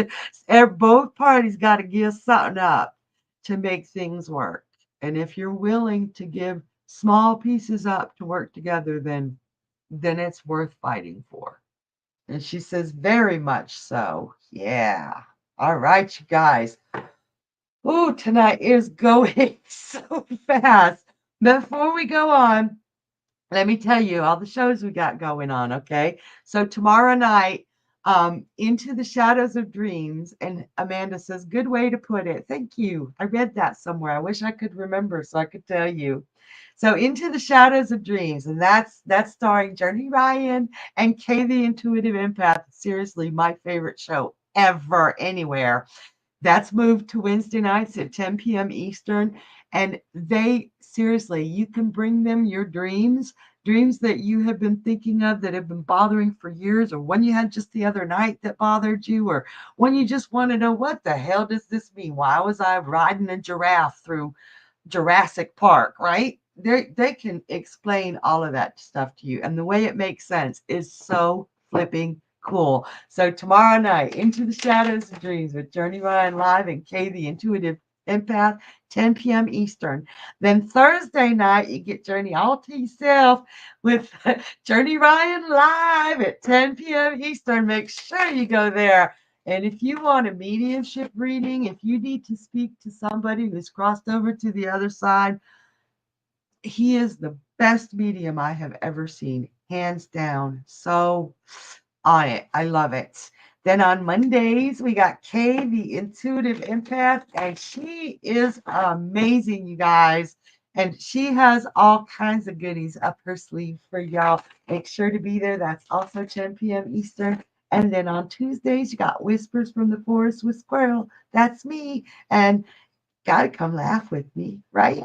Both parties got to give something up to make things work. And if you're willing to give small pieces up to work together, then it's worth fighting for. And she says, very much so. Yeah. All right, you guys. Oh, tonight is going so fast. Before we go on, let me tell you all the shows we got going on, okay? So tomorrow night, Into the Shadows of Dreams, and Amanda says, good way to put it. Thank you. I read that somewhere. I wish I could remember so I could tell you. So Into the Shadows of Dreams, and that's starring Journey Ryan and Kay the Intuitive Empath. Seriously, my favorite show ever, anywhere. That's moved to Wednesday nights at 10 p.m. Eastern. And they, seriously, you can bring them your dreams, dreams that you have been thinking of that have been bothering for years, or one you had just the other night that bothered you, or one you just want to know, what the hell does this mean? Why was I riding a giraffe through Jurassic Park, right? They can explain all of that stuff to you. And the way it makes sense is so flipping cool. So tomorrow night, Into the Shadows of Dreams with Journey Ryan live and Kay the Intuitive Empath, 10 p.m. Eastern. Then Thursday night, you get Journey all to yourself with Journey Ryan live at 10 p.m. Eastern. Make sure you go there. And if you want a mediumship reading, if you need to speak to somebody who's crossed over to the other side, he is the best medium I have ever seen, hands down. So on it. I love it. Then on Mondays, we got Kay, the intuitive empath, and she is amazing, you guys. And she has all kinds of goodies up her sleeve for y'all. Make sure to be there. That's also 10 p.m. Eastern. And then on Tuesdays, you got Whispers from the Forest with Squirrel. That's me. And gotta come laugh with me, right?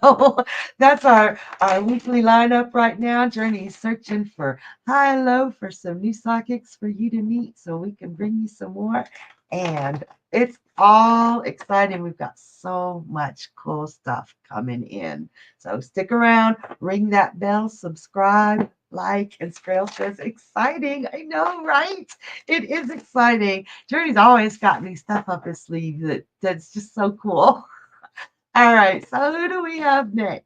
So that's our weekly lineup right now. Journey's searching for high and low for some new psychics for you to meet so we can bring you some more. And it's all exciting. We've got so much cool stuff coming in. So stick around, ring that bell, subscribe, like, and Skwirl says exciting. I know, right? It is exciting. Journey's always got new stuff up his sleeve that's just so cool. All right, so who do we have next?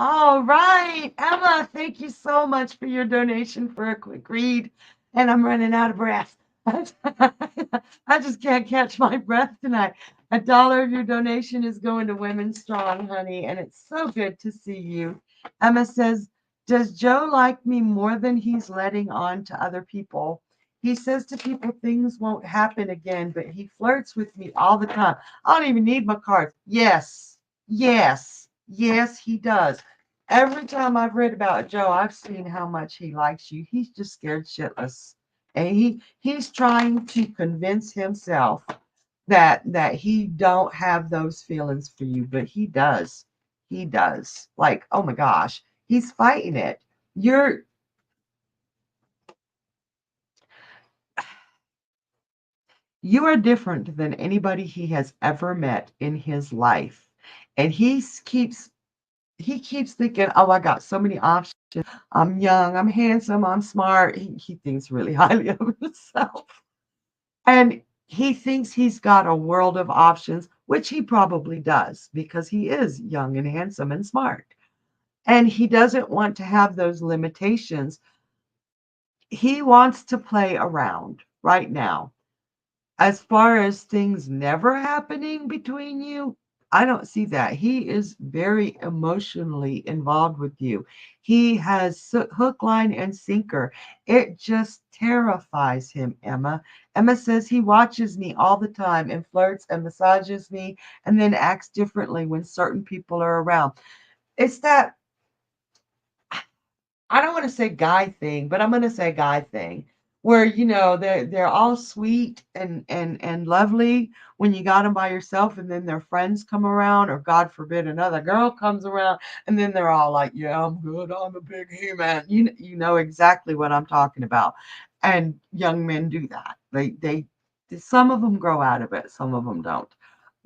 All right, Emma, thank you so much for your donation for a quick read. And I'm running out of breath. I just can't catch my breath tonight. $1 of your donation is going to Women Strong, honey, and it's so good to see you. Emma says, does Joe like me more than he's letting on to other people? He says to people things won't happen again, but he flirts with me all the time. I don't even need my cards. Yes, yes, yes, he does. Every time I've read about Joe, I've seen how much he likes you. He's just scared shitless. And he's trying to convince himself that he don't have those feelings for you, but he does. He does. Like, oh my gosh, he's fighting it. You're you are different than anybody he has ever met in his life. And he keeps thinking, oh, I got so many options. I'm young, I'm handsome, I'm smart. He thinks really highly of himself. And he thinks he's got a world of options, which he probably does because he is young and handsome and smart. And he doesn't want to have those limitations. He wants to play around right now. As far as things never happening between you, I don't see that. He is very emotionally involved with you. He has hook, line, and sinker. It just terrifies him, Emma. Emma says he watches me all the time and flirts and massages me and then acts differently when certain people are around. It's that I don't want to say guy thing, but I'm going to say guy thing where they're all sweet and lovely when you got them by yourself, and then their friends come around, or God forbid another girl comes around, and then they're all like, "Yeah, I'm good. I'm a big he-man." You know exactly what I'm talking about. And young men do that. They some of them grow out of it, some of them don't.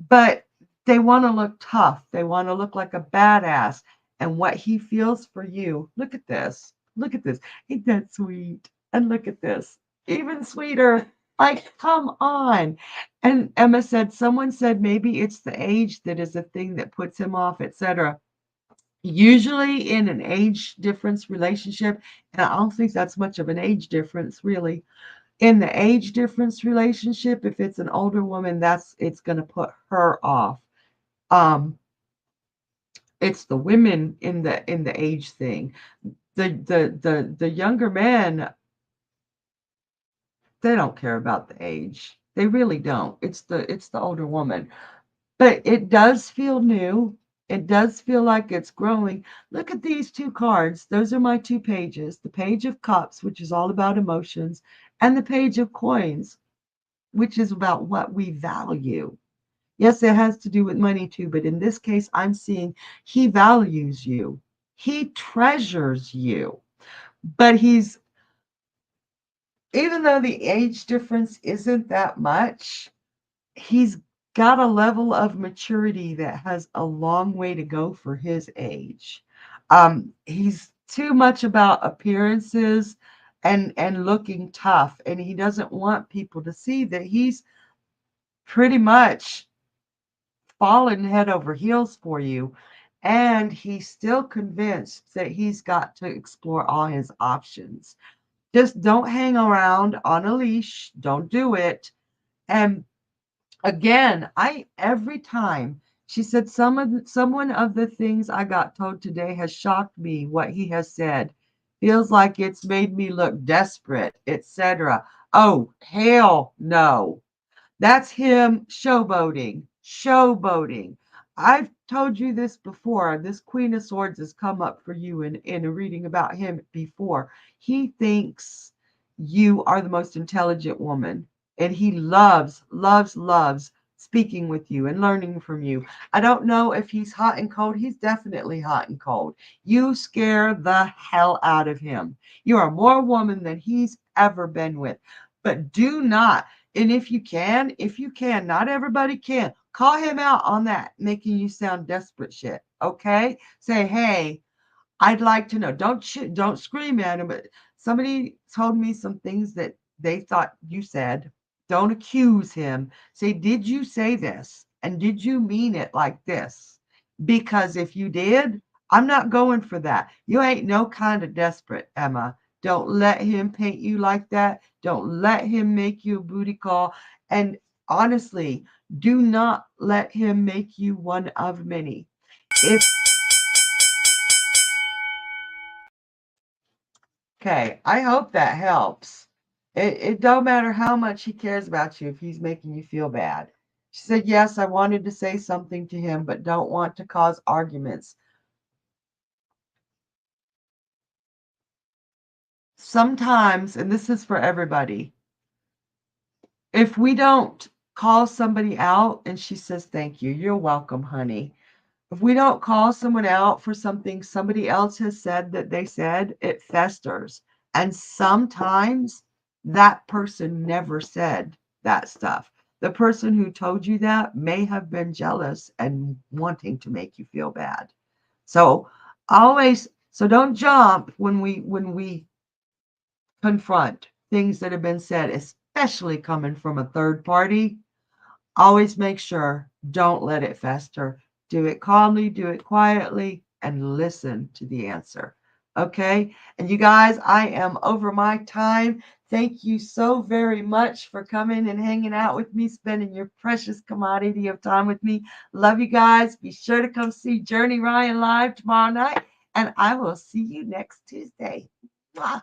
But they want to look tough. They want to look like a badass, and what he feels for you. Look at this. Look at this. Ain't that sweet? And look at this. Even sweeter. Like, come on. And Emma said, someone said maybe it's the age that is a thing that puts him off, etc. Usually in an age difference relationship, and I don't think that's much of an age difference, really. In the age difference relationship, if it's an older woman, it's going to put her off. Um, it's the women in the age thing. The younger men, they don't care about the age. They really don't. It's the older woman. But it does feel new. It does feel like it's growing. Look at these two cards. Those are my two pages. The page of cups, which is all about emotions, and the page of coins, which is about what we value. Yes, it has to do with money too, but in this case, I'm seeing he values you. He treasures you. But even though the age difference isn't that much, he's got a level of maturity that has a long way to go for his age. He's too much about appearances and looking tough, and he doesn't want people to see that he's pretty much fallen head over heels for you. And he's still convinced that he's got to explore all his options. Just don't hang around on a leash. Don't do it. And again, every time she said someone of the things I got told today has shocked me. What he has said feels like it's made me look desperate, etc. Oh, hell no. That's him showboating. Showboating. I've told you this before. This Queen of Swords has come up for you in a reading about him before. He thinks you are the most intelligent woman, and he loves, loves, loves speaking with you and learning from you. I don't know if he's hot and cold. He's definitely hot and cold. You scare the hell out of him. You are more woman than he's ever been with. But do not, and if you can, not everybody can, call him out on that, making you sound desperate shit. Okay? Say, hey, I'd like to know. Don't scream at him, but somebody told me some things that they thought you said. Don't accuse him. Say, did you say this? And did you mean it like this? Because if you did, I'm not going for that. You ain't no kind of desperate, Emma. Don't let him paint you like that. Don't let him make you a booty call. And honestly, do not let him make you one of many. If Okay, I hope that helps. It don't matter how much he cares about you if he's making you feel bad. She said, yes, I wanted to say something to him, but don't want to cause arguments. Sometimes, and this is for everybody, if we don't call somebody out and she says, thank you, you're welcome, honey. If we don't call someone out for something somebody else has said that they said, it festers. And sometimes that person never said that stuff. The person who told you that may have been jealous and wanting to make you feel bad. So so don't jump when we confront things that have been said, especially coming from a third party. Always make sure, don't let it fester. Do it calmly, do it quietly, and listen to the answer. Okay? And you guys, I am over my time. Thank you so very much for coming and hanging out with me, spending your precious commodity of time with me. Love you guys. Be sure to come see Journey Ryan live tomorrow night, and I will see you next Tuesday. Bye.